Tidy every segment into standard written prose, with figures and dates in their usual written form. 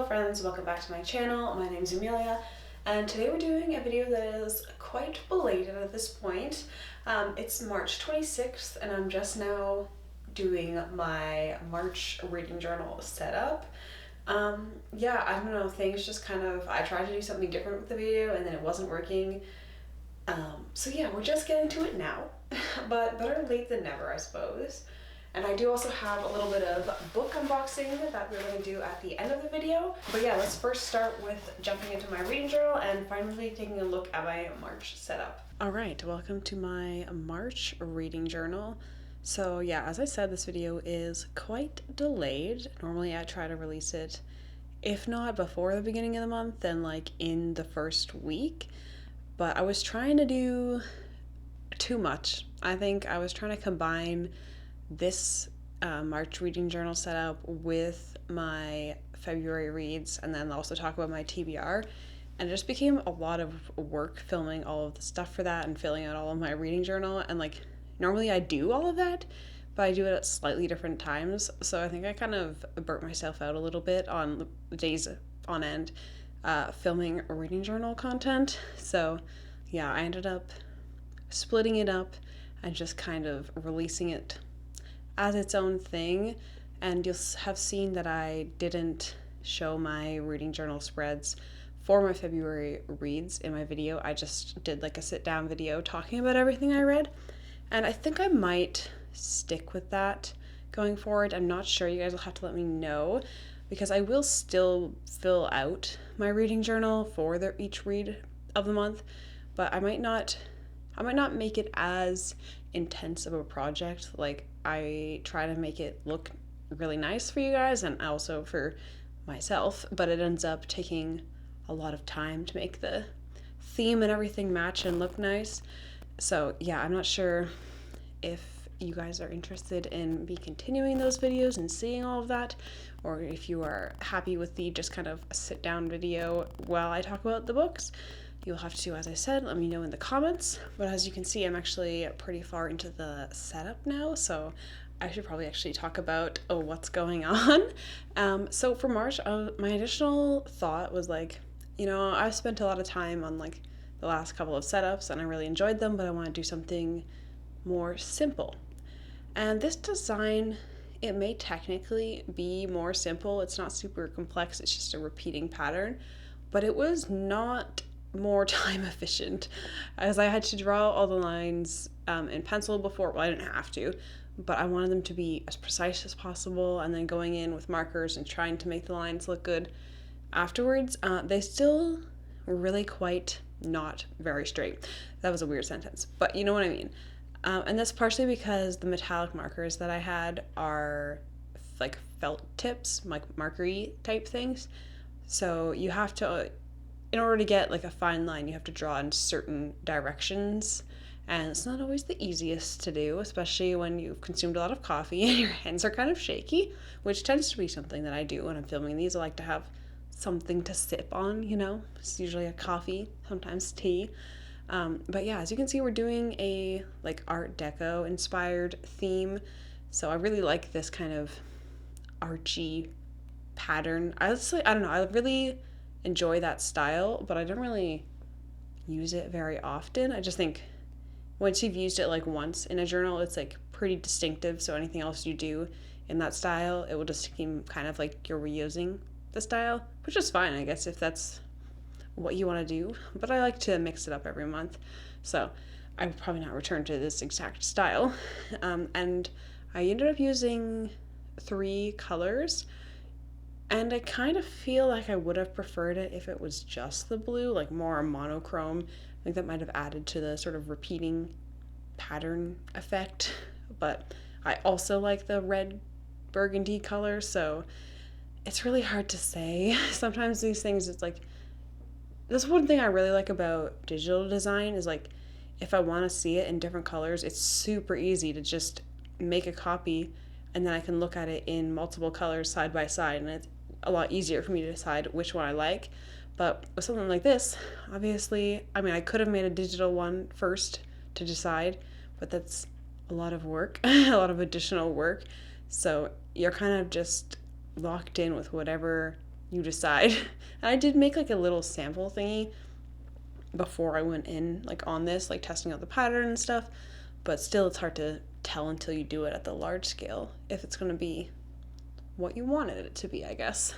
friends, welcome back to my channel. My name is Amelia and today we're doing a video that is quite belated at this point. It's March 26th and I'm just now doing my March reading journal setup. Yeah, I don't know, things just kind of, I tried to do something different with the video and then it wasn't working. So yeah, we're just getting to it now, but better late than never, I suppose. And I do also have a little bit of book unboxing that we're going to do at the end of the video. But yeah, let's first start with jumping into my reading journal and finally taking a look at my March setup. All right, welcome to my March reading journal. So yeah, as I said, this video is quite delayed. Normally I try to release it, if not before the beginning of the month, then like in the first week. But I was trying to do too much. I think I was trying to combine this March reading journal setup with my February reads and then also talk about my TBR, and it just became a lot of work filming all of the stuff for that and filling out all of my reading journal. And like normally I do all of that, but I do it at slightly different times, so I think I kind of burnt myself out a little bit on days on end filming reading journal content. So yeah, I ended up splitting it up and just kind of releasing it as its own thing. And you'll have seen that I didn't show my reading journal spreads for my February reads in my video. I just did like a sit down video talking about everything I read, and I think I might stick with that going forward. I'm not sure, you guys will have to let me know, because I will still fill out my reading journal for each read of the month, but I might not make it as intense of a project. Like, I try to make it look really nice for you guys and also for myself, but it ends up taking a lot of time to make the theme and everything match and look nice. So yeah, I'm not sure if you guys are interested in me continuing those videos and seeing all of that, or if you are happy with the just kind of sit down video while I talk about the books. You'll have to, as I said, let me know in the comments. But as you can see, I'm actually pretty far into the setup now, so I should probably actually talk about what's going on. So for March, my additional thought was like, you know, I've spent a lot of time on like the last couple of setups and I really enjoyed them, but I want to do something more simple. And this design, it may technically be more simple. It's not super complex, it's just a repeating pattern, but it was not more time efficient, as I had to draw all the lines in pencil before. Well, I didn't have to, but I wanted them to be as precise as possible, and then going in with markers and trying to make the lines look good afterwards. They still were really quite not very straight. That was a weird sentence, but you know what I mean. And that's partially because the metallic markers that I had are like felt tips, like markery type things, so you have to, in order to get like a fine line, you have to draw in certain directions, and it's not always the easiest to do, especially when you've consumed a lot of coffee and your hands are kind of shaky, which tends to be something that I do when I'm filming these. I like to have something to sip on, you know. It's usually a coffee, sometimes tea. But yeah, as you can see, we're doing a like Art Deco inspired theme, so I really like this kind of archy pattern. I don't know, I really enjoy that style, but I don't really use it very often. I just think once you've used it like once in a journal, it's like pretty distinctive, so anything else you do in that style, it will just seem kind of like you're reusing the style, which is fine, I guess, if that's what you want to do. But I like to mix it up every month, so I would probably not return to this exact style. And I ended up using 3 colors, and I kind of feel like I would have preferred it if it was just the blue, like more monochrome. I think that might have added to the sort of repeating pattern effect. But I also like the red burgundy color, so it's really hard to say. Sometimes these things, it's like, that's one thing I really like about digital design is like, if I want to see it in different colors, it's super easy to just make a copy and then I can look at it in multiple colors side by side, and it's a lot easier for me to decide which one I like. But with something like this, obviously, I mean, I could have made a digital one first to decide, but that's a lot of work, a lot of additional work. So you're kind of just locked in with whatever you decide. And I did make like a little sample thingy before I went in, like on this, like testing out the pattern and stuff, but still it's hard to tell until you do it at the large scale if it's going to be what you wanted it to be, I guess.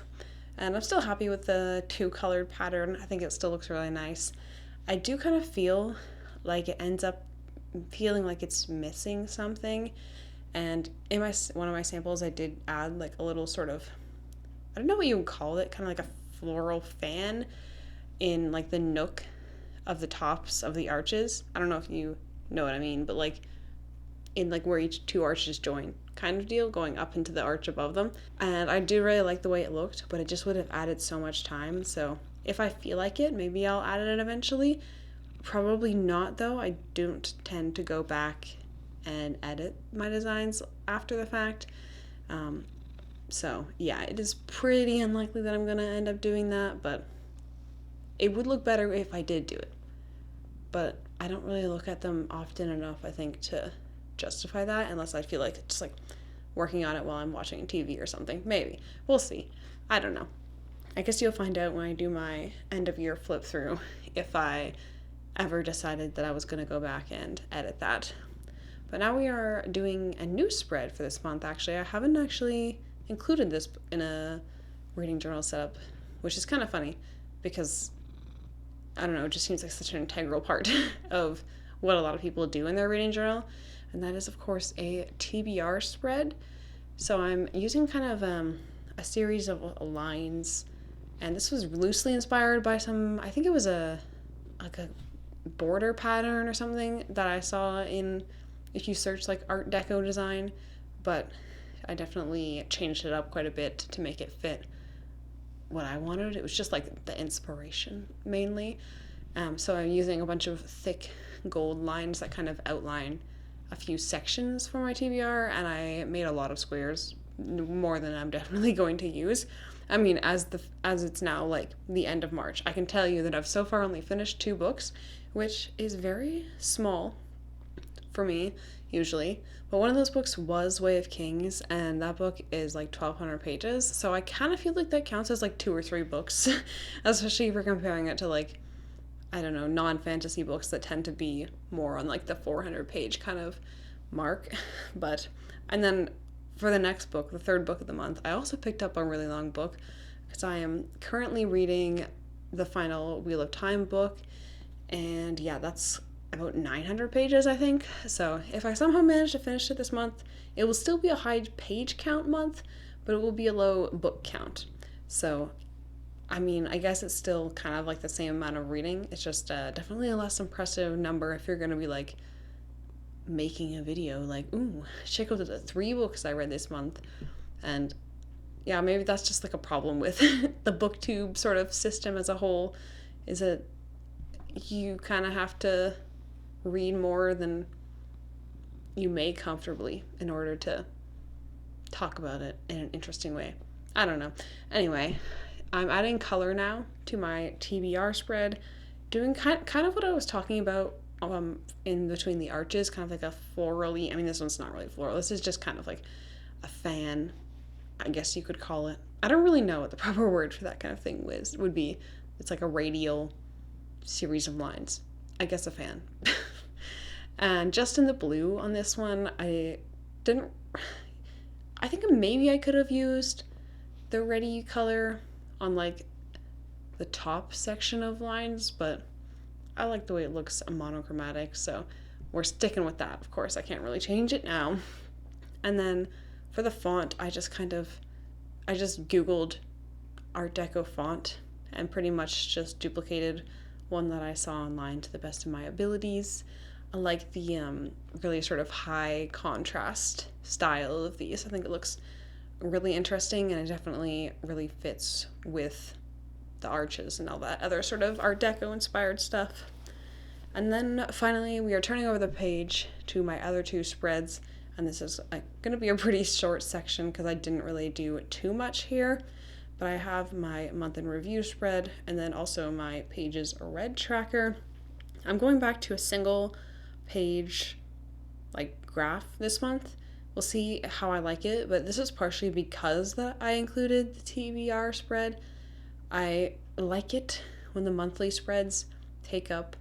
And I'm still happy with the 2-colored pattern. I think it still looks really nice. I do kind of feel like it ends up feeling like it's missing something. And in one of my samples, I did add like a little sort of, I don't know what you would call it, kind of like a floral fan in like the nook of the tops of the arches. I don't know if you know what I mean, but like in like where each 2 arches join kind of deal, going up into the arch above them. And I do really like the way it looked, but it just would have added so much time. So if I feel like it, maybe I'll add it eventually. Probably not though. I don't tend to go back and edit my designs after the fact. So yeah, it is pretty unlikely that I'm gonna end up doing that, but it would look better if I did do it. But I don't really look at them often enough, I think, to justify that, unless I feel like it's just like working on it while I'm watching TV or something. Maybe. We'll see. I don't know. I guess you'll find out when I do my end of year flip through if I ever decided that I was going to go back and edit that. But now we are doing a new spread for this month, actually. I haven't actually included this in a reading journal setup, which is kind of funny because, I don't know, it just seems like such an integral part of what a lot of people do in their reading journal. And that is, of course, a TBR spread. So I'm using kind of a series of lines, and this was loosely inspired by I think it was a border pattern or something that I saw in, if you search like Art Deco design, but I definitely changed it up quite a bit to make it fit what I wanted. It was just like the inspiration mainly. So I'm using a bunch of thick gold lines that kind of outline a few sections for my TBR, and I made a lot of squares, more than I'm definitely going to use. I mean, as it's now like the end of March, I can tell you that I've so far only finished 2 books, which is very small for me usually. But one of those books was Way of Kings, and that book is like 1,200 pages, so I kind of feel like that counts as like 2 or 3 books, especially if we're comparing it to like, I don't know, non-fantasy books that tend to be more on like the 400-page kind of mark. And then for the next book, the 3rd book of the month, I also picked up a really long book because I am currently reading the final Wheel of Time book, and yeah, that's about 900 pages, I think. So if I somehow manage to finish it this month, it will still be a high page count month, but it will be a low book count. So I mean, I guess it's still kind of like the same amount of reading. It's just definitely a less impressive number if you're going to be like making a video like, ooh, check out the 3 books I read this month. And yeah, maybe that's just like a problem with the booktube sort of system as a whole, is that you kind of have to read more than you may comfortably in order to talk about it in an interesting way. I don't know. Anyway, I'm adding color now to my TBR spread, doing kind of what I was talking about in between the arches, kind of like a florally, I mean, this one's not really floral, this is just kind of like a fan, I guess you could call it. I don't really know what the proper word for that kind of thing would be. It's like a radial series of lines. I guess a fan. And just in the blue on this one, I think maybe I could have used the ready color on like the top section of lines, but I like the way it looks monochromatic, so we're sticking with that. Of course, I can't really change it now. And then for the font, I just Googled Art Deco font and pretty much just duplicated one that I saw online to the best of my abilities. I like the really sort of high contrast style of these. I think it looks really interesting, and it definitely really fits with the arches and all that other sort of Art Deco inspired stuff. And then finally we are turning over the page to my other 2 spreads, and this is going to be a pretty short section because I didn't really do too much here, but I have my month in review spread and then also my pages read tracker. I'm going back to a single page like graph this month. We'll see how I like it, but this is partially because that I included the TBR spread, I like it when the monthly spreads take up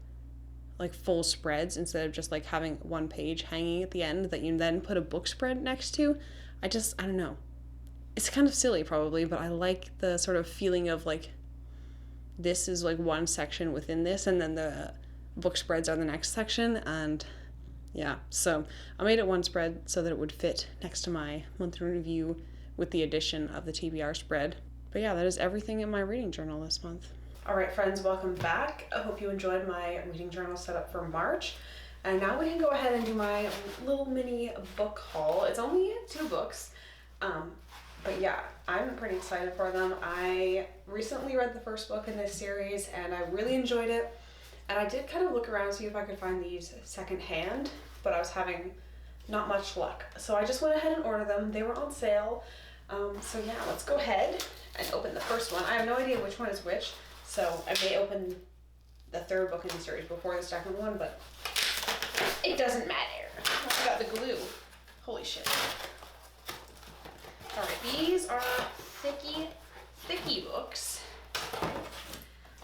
like full spreads instead of just like having one page hanging at the end that you then put a book spread next to. I don't know. It's kind of silly probably, but I like the sort of feeling of like this is like one section within this and then the book spreads are the next section. And yeah, so I made it one spread so that it would fit next to my monthly review with the addition of the TBR spread. But yeah, that is everything in my reading journal this month. All right, friends, welcome back. I hope you enjoyed my reading journal setup for March. And now we can go ahead and do my little mini book haul. It's only 2 books, but yeah, I'm pretty excited for them. I recently read the first book in this series and I really enjoyed it. And I did kind of look around to see if I could find these secondhand, but I was having not much luck. So I just went ahead and ordered them. They were on sale. So yeah, let's go ahead and open the first one. I have no idea which one is which, so I may open the 3rd book in the series before the 2nd one, but it doesn't matter. I got the glue. Holy shit. All right, these are thicky books.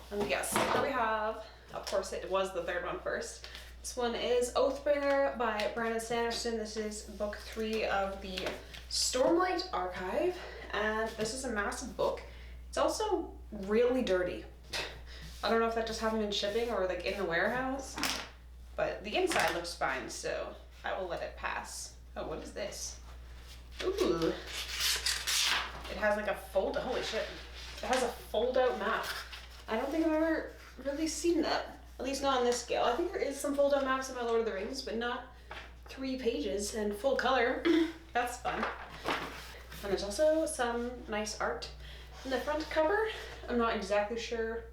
Let me guess. What do we have? Of course, it was the 3rd one first. This one is Oathbringer by Brandon Sanderson. This is book 3 of the Stormlight Archive, and this is a massive book. It's also really dirty. I don't know if that just happened in shipping or like in the warehouse, but the inside looks fine, so I will let it pass. Oh, what is this? Ooh. It has like a holy shit. It has a fold-out map. I don't think I've ever really seen that, at least not on this scale. I think there is some fold-out maps in my Lord of the Rings, but not 3 pages and full color. That's fun. And there's also some nice art in the front cover. I'm not exactly sure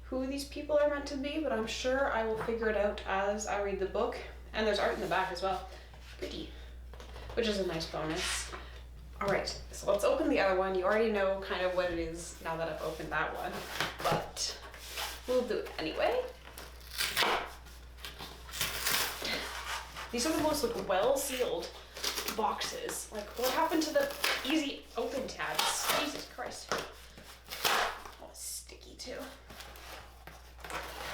who these people are meant to be, but I'm sure I will figure it out as I read the book. And there's art in the back as well. Pretty. Which is a nice bonus. Alright, so let's open the other one. You already know kind of what it is now that I've opened that one, but we'll do it anyway. These are the most like well-sealed boxes. Like, what happened to the easy open tabs? Jesus Christ. Oh, it's sticky too.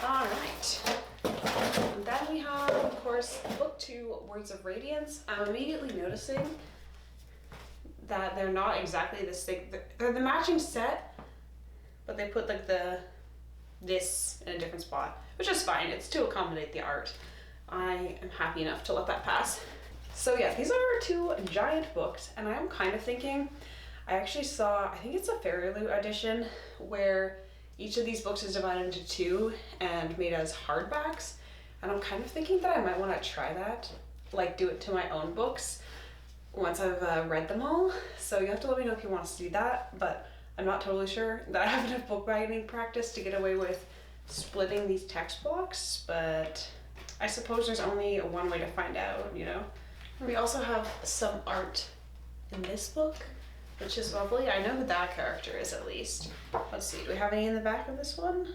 Alright. And then we have, of course, book 2, Words of Radiance. I'm immediately noticing that they're not exactly this thick. They're the matching set, but they put like this in a different spot, which is fine. It's to accommodate the art. I am happy enough to let that pass. So yeah, these are 2 giant books, and I am kind of thinking, I actually saw, I think it's a Fairy Loot edition, where each of these books is divided into 2 and made as hardbacks, and I'm kind of thinking that I might want to try that, like do it to my own books once I've read them all. So you have to let me know if you want us to do that, but I'm not totally sure that I have enough book binding practice to get away with splitting these text blocks, but I suppose there's only one way to find out, you know? We also have some art in this book, which is lovely. I know who that character is at least. Let's see, do we have any in the back of this one?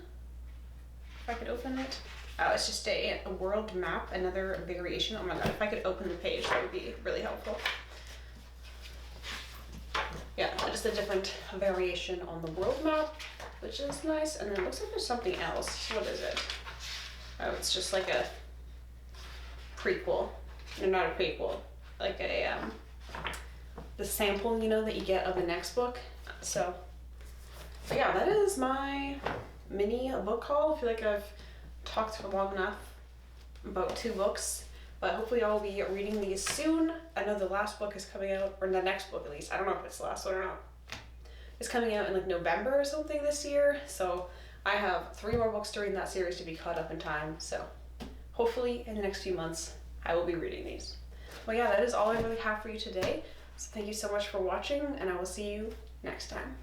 If I could open it. Oh, it's just a world map, another variation. Oh my god, if I could open the page, that would be really helpful. Yeah, just a different variation on the world map, which is nice. And then it looks like there's something else. What is it? Oh, it's just like a prequel. No, not a prequel. Like a, the sample, you know, that you get of the next book. So, but yeah, that is my mini book haul. I feel like I've talked for long enough about 2 books, but hopefully I'll be reading these soon. I know the last book is coming out, or the next book at least. I don't know if it's the last one or not. It's coming out in like November or something this year, so I have 3 more books during that series to be caught up in time. So hopefully in the next few months I will be reading these. Well, yeah, that is all I really have for you today. So thank you so much for watching, and I will see you next time.